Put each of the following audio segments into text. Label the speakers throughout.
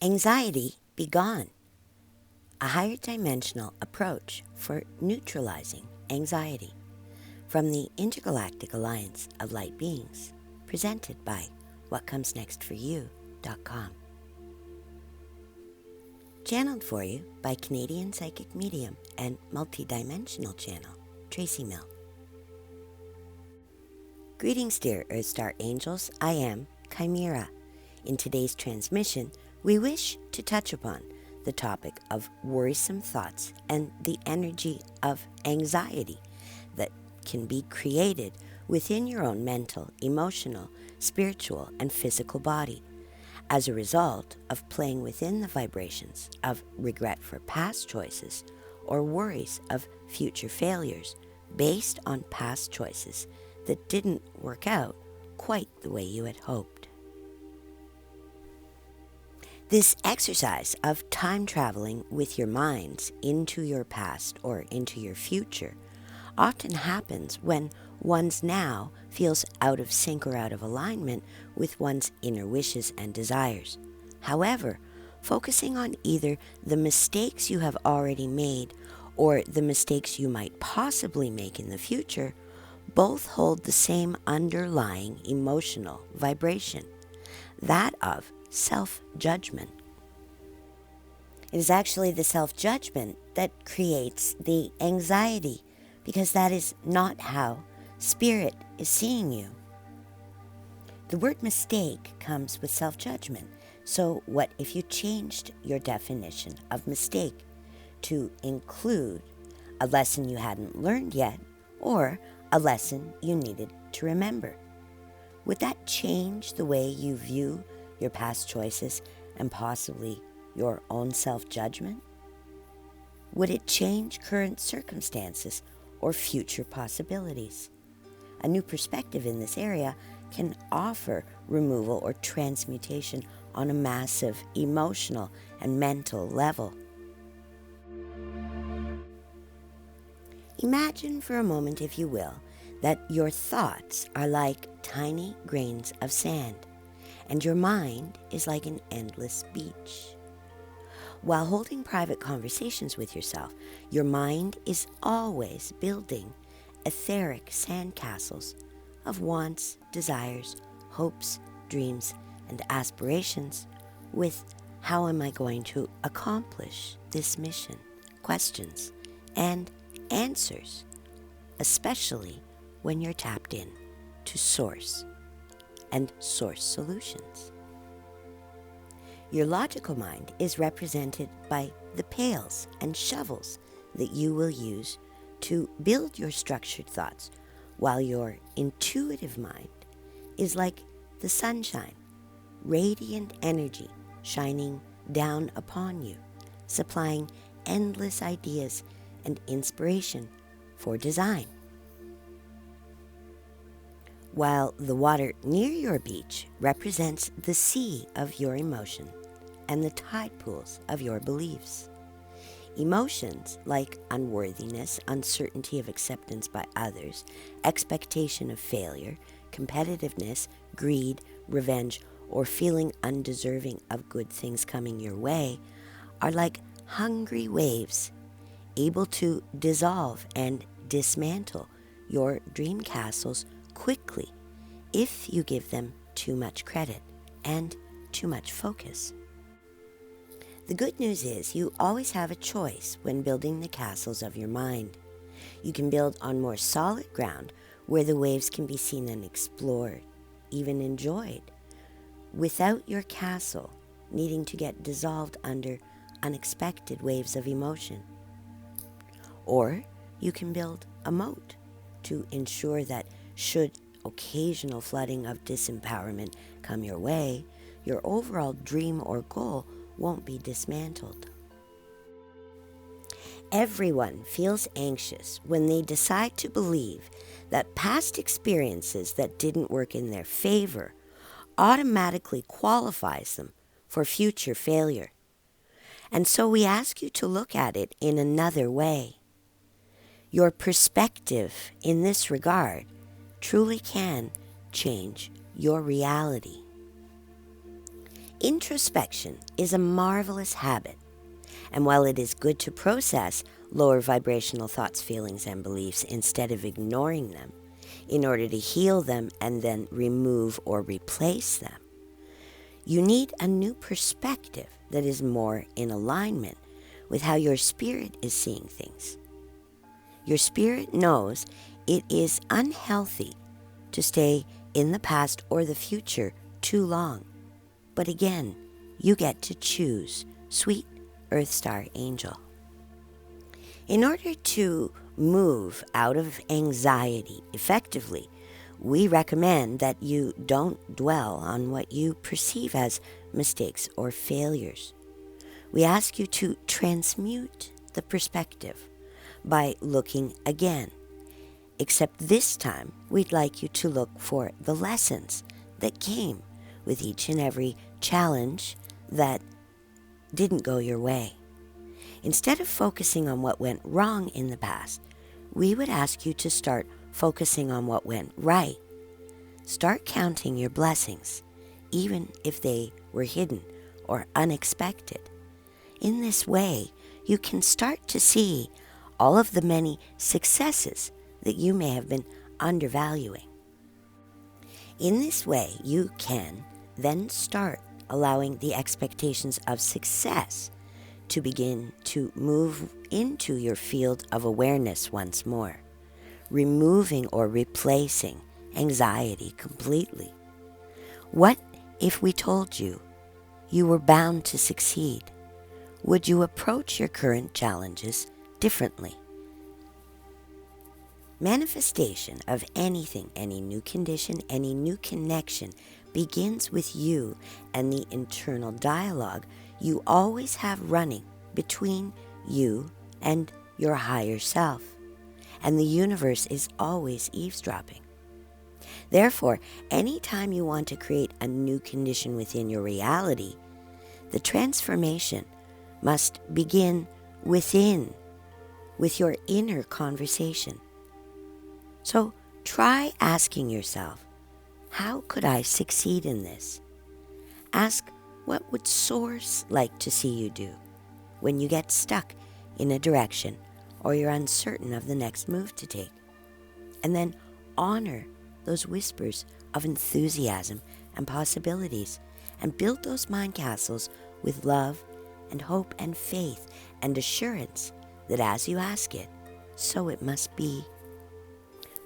Speaker 1: Anxiety be gone. A higher dimensional approach for neutralizing anxiety from the Intergalactic Alliance of Light Beings, presented by whatcomesnextforyou.com. Channeled for you by Canadian psychic medium and multidimensional channel, Tracey Milne. Greetings, dear Earth Star Angels. I am Chimera. In today's transmission, we wish to touch upon the topic of worrisome thoughts and the energy of anxiety that can be created within your own mental, emotional, spiritual, and physical body as a result of playing within the vibrations of regret for past choices or worries of future failures based on past choices that didn't work out quite the way you had hoped. This exercise of time traveling with your minds into your past or into your future often happens when one's now feels out of sync or out of alignment with one's inner wishes and desires. However, focusing on either the mistakes you have already made or the mistakes you might possibly make in the future both hold the same underlying emotional vibration, that of self-judgment. It is actually the self-judgment that creates the anxiety, because that is not how Spirit is seeing you. The word mistake comes with self-judgment. So what if you changed your definition of mistake to include a lesson you hadn't learned yet or a lesson you needed to remember? Would that change the way you view your past choices and possibly your own self-judgment? Would it change current circumstances or future possibilities? A new perspective in this area can offer removal or transmutation on a massive emotional and mental level. Imagine for a moment, if you will, that your thoughts are like tiny grains of sand, and your mind is like an endless beach. While holding private conversations with yourself, your mind is always building etheric sandcastles of wants, desires, hopes, dreams, and aspirations with how am I going to accomplish this mission? Questions and answers, especially when you're tapped in to Source and Source solutions. Your logical mind is represented by the pails and shovels that you will use to build your structured thoughts, while your intuitive mind is like the sunshine, radiant energy shining down upon you, supplying endless ideas and inspiration for design. While the water near your beach represents the sea of your emotion and the tide pools of your beliefs. Emotions like unworthiness, uncertainty of acceptance by others, expectation of failure, competitiveness, greed, revenge, or feeling undeserving of good things coming your way are like hungry waves, able to dissolve and dismantle your dream castles quickly if you give them too much credit and too much focus. The good news is you always have a choice when building the castles of your mind. You can build on more solid ground where the waves can be seen and explored, even enjoyed, without your castle needing to get dissolved under unexpected waves of emotion. Or you can build a moat to ensure that should occasional flooding of disempowerment come your way, your overall dream or goal won't be dismantled. Everyone feels anxious when they decide to believe that past experiences that didn't work in their favor automatically qualifies them for future failure. And so we ask you to look at it in another way. Your perspective in this regard truly can change your reality. Introspection is a marvelous habit, and while it is good to process lower vibrational thoughts, feelings, and beliefs instead of ignoring them in order to heal them and then remove or replace them, you need a new perspective that is more in alignment with how your spirit is seeing things. Your spirit knows it is unhealthy to stay in the past or the future too long. But again, you get to choose, sweet Earth Star Angel. In order to move out of anxiety effectively, we recommend that you don't dwell on what you perceive as mistakes or failures. We ask you to transmute the perspective by looking again. Except this time, we'd like you to look for the lessons that came with each and every challenge that didn't go your way. Instead of focusing on what went wrong in the past, we would ask you to start focusing on what went right. Start counting your blessings, even if they were hidden or unexpected. In this way, you can start to see all of the many successes that you may have been undervaluing. In this way, you can then start allowing the expectations of success to begin to move into your field of awareness once more, removing or replacing anxiety completely. What if we told you you were bound to succeed? Would you approach your current challenges differently? Manifestation of anything, any new condition, any new connection begins with you and the internal dialogue you always have running between you and your higher self. And the universe is always eavesdropping. Therefore, anytime you want to create a new condition within your reality, the transformation must begin within, with your inner conversation. So try asking yourself, how could I succeed in this? Ask, what would Source like to see you do when you get stuck in a direction or you're uncertain of the next move to take? And then honor those whispers of enthusiasm and possibilities and build those mind castles with love and hope and faith and assurance that as you ask it, so it must be.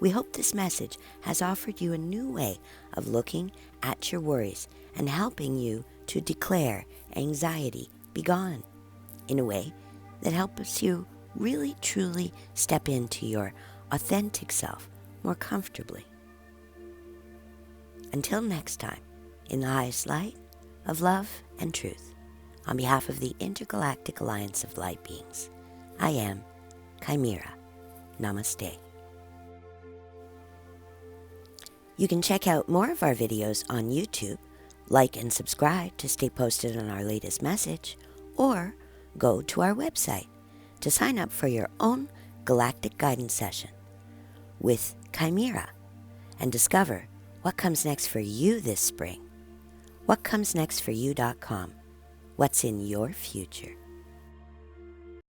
Speaker 1: We hope this message has offered you a new way of looking at your worries and helping you to declare anxiety be gone in a way that helps you really truly step into your authentic self more comfortably. Until next time, in the highest light of love and truth, on behalf of the Intergalactic Alliance of Light Beings, I am Chimera. Namaste. You can check out more of our videos on YouTube, like and subscribe to stay posted on our latest message, or go to our website to sign up for your own galactic guidance session with Chimera and discover what comes next for you this spring. WhatComesNextForYou.com. What's in your future?